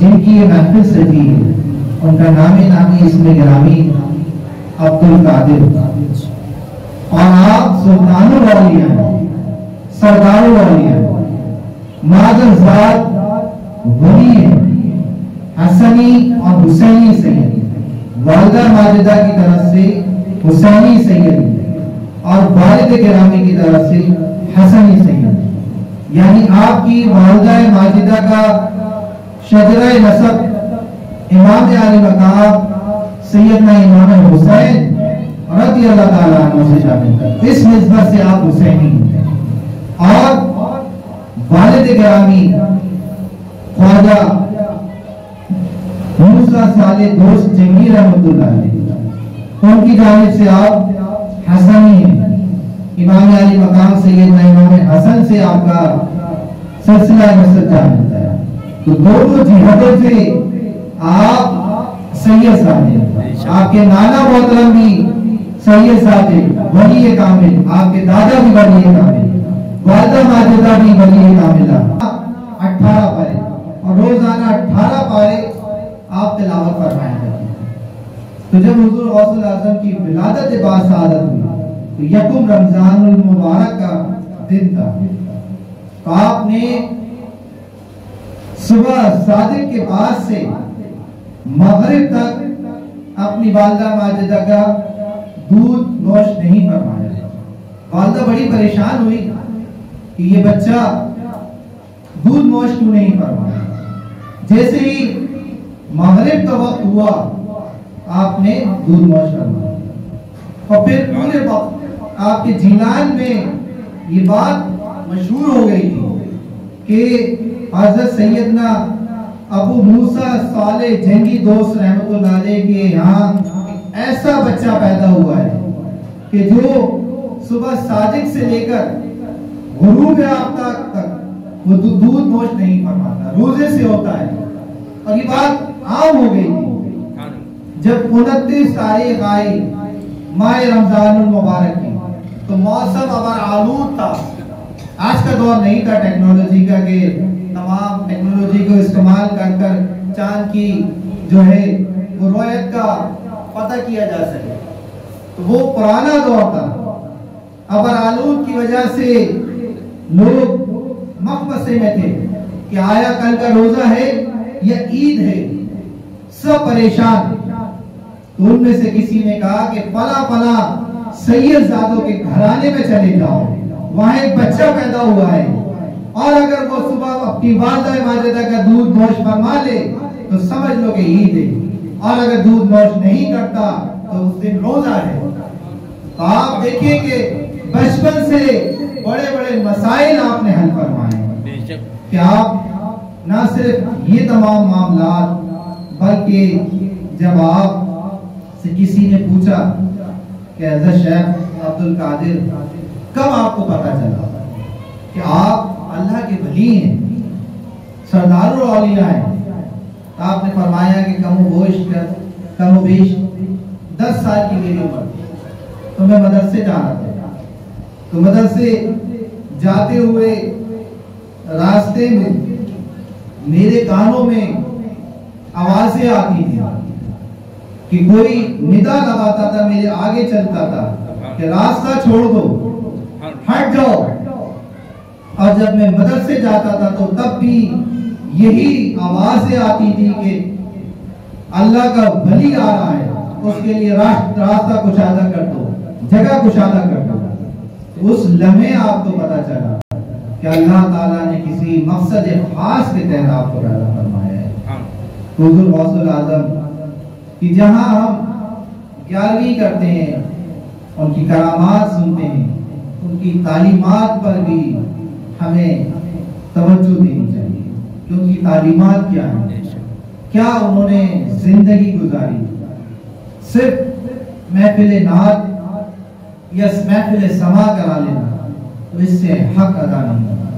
جن کی یہ محفل سجی ہے ان کا نامی اس میں گرامی عبدالقادر، اور آپ سلطان الاولیاء ہیں، سردار الاولیاء ہیں، مادر ذات ولی ہیں، حسنی اور حسینی سید، والدہ ماجدہ کی طرف سے حسینی سید اور والد گرامی کی طرف سے حسنی سید، یعنی آپ کی والدہ ماجدہ کا شجرہ نسب امام علی مقام سیدنا امام حسین رضی اللہ تعالیٰ عنہ سے شامل ہے، اس نسبت سے آپ حسینی ہیں، اور والد گرامی خواجہ موسیٰ صالح دوست جنگی رحمۃ اللہ علیہ، ان کی جانب سے آپ حسنی ہیں، امام علی مقام سیدنا امام حسن سے آپ کا سلسلہ نسب جا ملتا ہے، تو دونوں جہتوں سے آپ سید صاحب ہیں، آپ کے نانا محترم بھی سید صاحب ہیں، ولی کامل، آپ کے دادا بھی ولی کامل، والدہ ماجدہ بھی ولی کاملہ، 18 پارے اور روزانہ 18 پارے آپ تلاوت فرمایا کرتے ہیں۔ تو جب حضور غوث الاعظم کی ولادت باسعادت ہوئی تو یکم رمضان المبارک کا دن تھا، تو آپ نے صبح صادق کے بعد سے مغرب تک اپنی والدہ ماجدہ کا دودھ نوش نہیں فرمایا۔ والدہ بڑی پریشان ہوئی کہ یہ بچہ دودھ نوش کیوں نہیں فرمایا۔ جیسے ہی مغرب کا وقت ہوا آپ نے دودھ نوش فرمایا، اور پھر پورے وقت آپ کے جیلان میں یہ بات مشہور ہو گئی تھی کہ حضرت سیدنا ابو موسیٰ صالح جنگی دوست رحمت اللہ علیہ کے یہاں ایسا بچہ پیدا ہوا ہے کہ جو صبح صادق سے لے کر غروب آفتاب تک وہ دودھ نوش نہیں فرماتا، روزے سے ہوتا ہے، اور یہ بات عام ہو گئی تھی۔ جب 29 تاریخ آئی ماہ رمضان المبارک کی تو موسم ابر آلود تھا، آج کا دور نہیں تھا ٹیکنالوجی کا کہ تمام ٹیکنالوجی کو استعمال کر کر چاند کی جو ہے وہ رویت کا پتہ کیا جا سکے، تو وہ پرانا دور تھا۔ ابر آلود کی وجہ سے لوگ مخمصے میں تھے کہ آیا کل کا روزہ ہے یا عید ہے، سب پریشان۔ تو ان میں سے کسی نے کہا کہ فلاں سید زادوں کے گھرانے میں چلے جاؤ، وہاں ایک بچہ پیدا ہوا ہے، اور اگر وہ صبح اپنی والدہ ماجدہ کا دودھ نوش فرما لے تو سمجھ لو کہ عید ہے، اور اگر دودھ نوش نہیں کرتا تو اس دن روزہ ہے۔ تو آپ دیکھیں کہ بچپن سے بڑے بڑے مسائل آپ نے حل فرمائے کہ آپ نہ صرف یہ تمام معاملات، بلکہ جب آپ سے کسی نے پوچھا کہ حضرت شیخ عبدالقادر کب آپ کو پتا چلا کہ آپ اللہ کے ولی ہیں، سردار الاولیاء ہیں، تو آپ نے فرمایا کہ کم و بیش 10 سال کی میری عمر تو میں مدرسے جا رہا تھا، تو مدرسے جاتے ہوئے راستے میں میرے کانوں میں آوازیں آتی تھی کہ کوئی ندا لگاتا تھا، میرے آگے چلتا تھا کہ راستہ چھوڑ دو، ہٹ جاؤ۔ اور جب میں مدرسے جاتا تھا تو تب بھی یہی آوازیں آتی تھی کہ اللہ کا ولی آ رہا ہے، اس کے لیے راستہ کشادہ کر دو، جگہ کشادہ کر دو۔ اس لمحے آپ کو پتا چلا کہ اللہ تعالیٰ نے کسی مقصد خاص کے تحت آپ کو پیدا فرمایا ہے۔ حضور غوث الاعظم کہ جہاں ہم 11ویں کرتے ہیں، ان کی کرامات سنتے ہیں، ان کی تعلیمات پر بھی ہمیں توجہ دینی چاہیے کہ ان کی تعلیمات کیا ہیں، کیا انہوں نے زندگی گزاری۔ صرف محفل نعت یا محفل سما کرا لینا تو اس سے حق ادا نہیں ہوتا۔